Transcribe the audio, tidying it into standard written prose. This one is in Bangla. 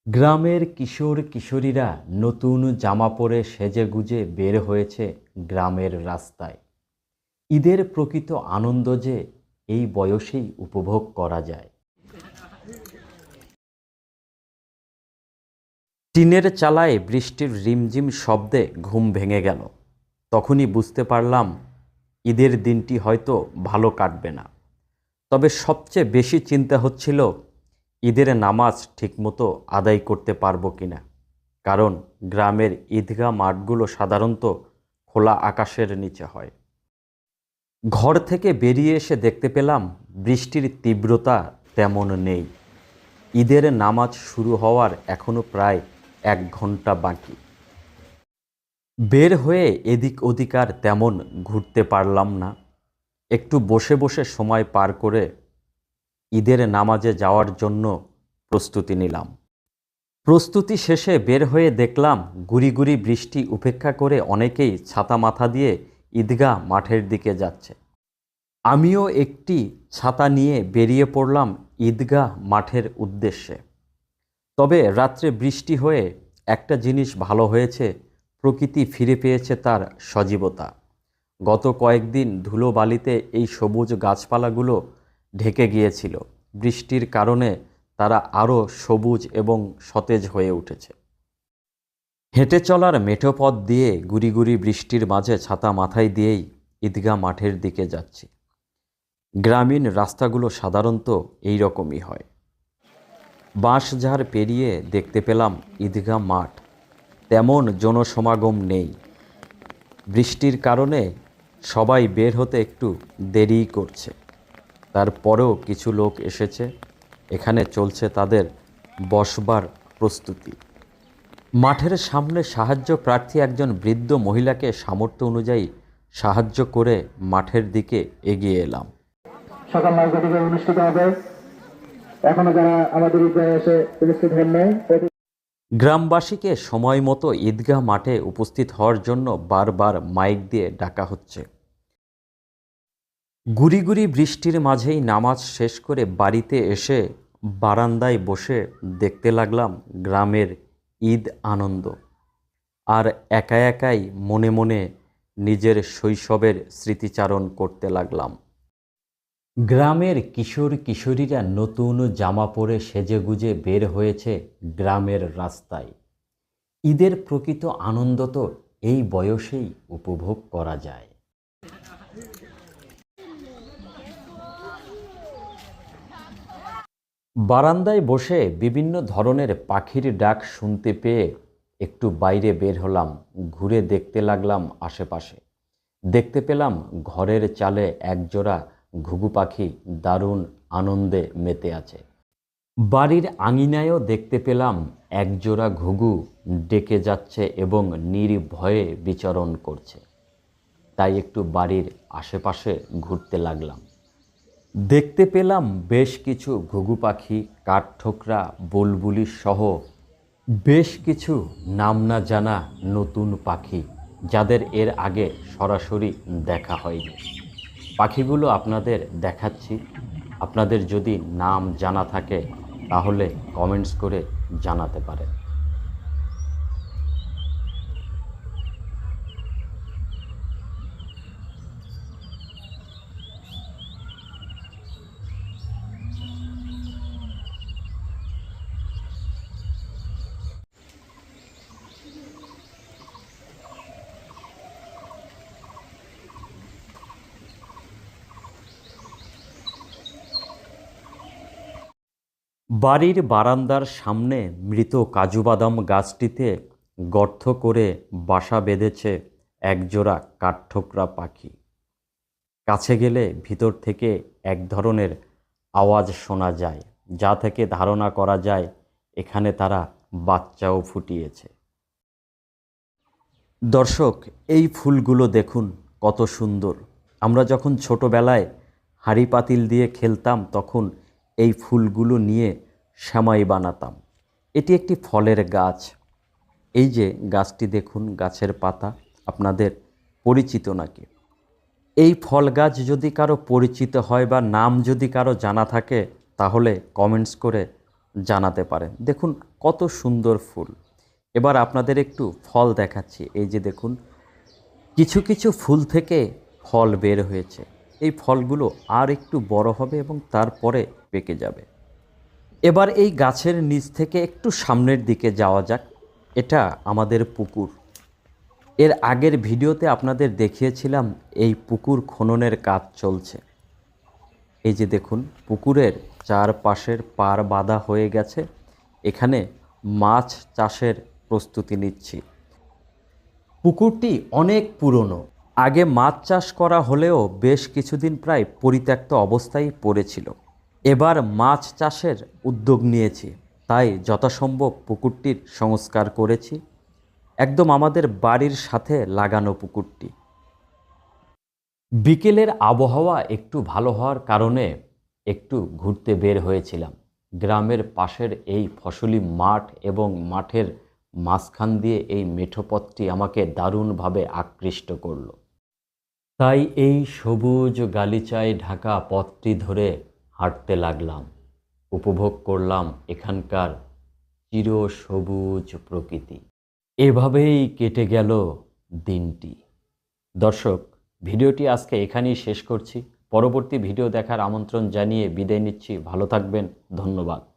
গ্রামের কিশোর কিশোরীরা নতুন জামা পরে সেজেগুজে বের হয়েছে গ্রামের রাস্তায়। ঈদের প্রকৃত আনন্দ যে এই বয়সেই উপভোগ করা যায়। টিনের চালায় বৃষ্টির রিমঝিম শব্দে ঘুম ভেঙে গেল। তখনই বুঝতে পারলাম ঈদের দিনটি হয়তো ভালো কাটবে না। তবে সবচেয়ে বেশি চিন্তা হচ্ছিল ঈদের নামাজ ঠিকমতো আদায় করতে পারবো কিনা। কারণ গ্রামের ঈদগাহ মাঠগুলো সাধারণত খোলা আকাশের নিচে হয়। ঘর থেকে বেরিয়ে এসে দেখতে পেলাম বৃষ্টির তীব্রতা তেমন নেই। ঈদের নামাজ শুরু হওয়ার এখনো প্রায় 1 ঘন্টা বাকি। বের হয়ে এদিক ওদিক আর তেমন ঘুরতে পারলাম না। একটু বসে বসে সময় পার করে ঈদের নামাজে যাওয়ার জন্য প্রস্তুতি নিলাম। প্রস্তুতি শেষে বের হয়ে দেখলাম গুড়ি গুড়ি বৃষ্টি উপেক্ষা করে অনেকেই ছাতা মাথা দিয়ে ঈদগাহ মাঠের দিকে যাচ্ছে। আমিও একটি ছাতা নিয়ে বেরিয়ে পড়লাম ঈদগাহ মাঠের উদ্দেশ্যে। তবে রাত্রে বৃষ্টি হয়ে একটা জিনিস ভালো হয়েছে, প্রকৃতি ফিরে পেয়েছে তার সজীবতা। গত কয়েকদিন ধুলোবালিতে এই সবুজ গাছপালাগুলো ঢেকে গিয়েছিল। বৃষ্টির কারণে তারা আরও সবুজ এবং সতেজ হয়ে উঠেছে। হেঁটে চলার মেঠো পথ দিয়ে গুড়ি গুড়ি বৃষ্টির মাঝে ছাতা মাথায় দিয়েই ঈদগাহ মাঠের দিকে যাচ্ছি। গ্রামীণ রাস্তাগুলো সাধারণত এই রকমই হয়। বাঁশঝাড় পেরিয়ে দেখতে পেলাম ঈদগাহ মাঠ। তেমন জনসমাগম নেই। বৃষ্টির কারণে সবাই বের হতে একটু দেরিই করছে। তারপরেও কিছু লোক এসেছে। এখানে চলছে তাদের বসবার প্রস্তুতি। মাঠের সামনে সাহায্য প্রার্থী একজন বৃদ্ধ মহিলাকে সামর্থ্য অনুযায়ী সাহায্য করে মাঠের দিকে এগিয়ে এলাম। সকাল 9টা থেকে অনুষ্ঠিত হবে। এখনো যারা আমাদের ঈদগাহে এসে উপস্থিত হন নাই, গ্রামবাসীকে সময় মতো ঈদগাহ মাঠে উপস্থিত হওয়ার জন্য বারবার মাইক দিয়ে ডাকা হচ্ছে। গুড়ি গুড়ি বৃষ্টির মাঝেই নামাজ শেষ করে বাড়িতে এসে বারান্দায় বসে দেখতে লাগলাম গ্রামের ঈদ আনন্দ। আর একা একাই মনে মনে নিজের শৈশবের স্মৃতিচারণ করতে লাগলাম। গ্রামের কিশোর কিশোরীরা নতুন জামা পরে সেজেগুজে বের হয়েছে গ্রামের রাস্তায়। ঈদের প্রকৃত আনন্দ তো এই বয়সেই উপভোগ করা যায়। বারান্দায় বসে বিভিন্ন ধরনের পাখির ডাক শুনতে পেয়ে একটু বাইরে বের হলাম। ঘুরে দেখতে লাগলাম আশেপাশে। দেখতে পেলাম ঘরের চালে একজোড়া ঘুঘু পাখি দারুণ আনন্দে মেতে আছে। বাড়ির আঙিনায়ও দেখতে পেলাম একজোড়া ঘুঘু ডেকে যাচ্ছে এবং নির্ভয়ে বিচরণ করছে। তাই একটু বাড়ির আশেপাশে ঘুরতে লাগলাম। দেখতে পেলাম বেশ কিছু ঘুঘু পাখি, কাঠঠোকরা, বুলবুলি সহ বেশ কিছু নাম না জানা নতুন পাখি, যাদের এর আগে সরাসরি দেখা হয়নি। পাখিগুলো আপনাদের দেখাচ্ছি। আপনাদের যদি নাম জানা থাকে তাহলে কমেন্টস করে জানাতে পারেন। বাড়ির বারান্দার সামনে মৃত কাজুবাদাম গাছটিতে গর্ত করে বাসা বেঁধেছে একজোড়া কাঠঠোকরা পাখি। কাছে গেলে ভিতর থেকে এক ধরনের আওয়াজ শোনা যায়, যা থেকে ধারণা করা যায় এখানে তারা বাচ্চাও ফুটিয়েছে। দর্শক, এই ফুলগুলো দেখুন কত সুন্দর। আমরা যখন ছোটবেলায় হাঁড়ি পাতিল দিয়ে খেলতাম তখন এই ফুলগুলো নিয়ে সেমাই বানাতাম। এটি একটি ফলের গাছ। এই যে গাছটি দেখুন, গাছের পাতা আপনাদের পরিচিত নাকি? এই ফল গাছ যদি কারো পরিচিত হয় বা নাম যদি কারো জানা থাকে তাহলে কমেন্টস করে জানাতে পারেন। দেখুন কত সুন্দর ফুল। এবার আপনাদের একটু ফল দেখাচ্ছি। এই যে দেখুন, কিছু কিছু ফুল থেকে ফল বের হয়েছে। এই ফলগুলো আর একটু বড় হবে এবং তারপরে পেকে যাবে। এবার এই গাছের নিচ থেকে একটু সামনের দিকে যাওয়া যাক। এটা আমাদের পুকুর। এর আগের ভিডিওতে আপনাদের দেখিয়েছিলাম এই পুকুর খননের কাজ চলছে। এই যে দেখুন, পুকুরের চারপাশের পার বাঁধা হয়ে গেছে। এখানে মাছ চাষের প্রস্তুতি নিচ্ছি। পুকুরটি অনেক পুরনো। আগে মাছ চাষ করা হলেও বেশ কিছুদিন প্রায় পরিত্যক্ত অবস্থায় পড়েছিল। এবার মাছ চাষের উদ্যোগ নিয়েছি, তাই যথাসম্ভব পুকুরটির সংস্কার করেছি। একদম আমাদের বাড়ির সাথে লাগানো পুকুরটি। বিকেলের আবহাওয়া একটু ভালো হওয়ার কারণে একটু ঘুরতে বের হয়েছিলাম। গ্রামের পাশের এই ফসলি মাঠ এবং মাঠের মাঝখান দিয়ে এই মেঠো পথটি আমাকে দারুণভাবে আকৃষ্ট করল। তাই এই সবুজ গালিচায় ঢাকা পথটি ধরে হাঁটতে লাগলাম। উপভোগ করলাম এখানকার চিরসবুজ প্রকৃতি। এভাবেই কেটে গেল দিনটি। দর্শক, ভিডিওটি আজকে এখানেই শেষ করছি। পরবর্তী ভিডিও দেখার আমন্ত্রণ জানিয়ে বিদায় নিচ্ছি। ভালো থাকবেন। ধন্যবাদ।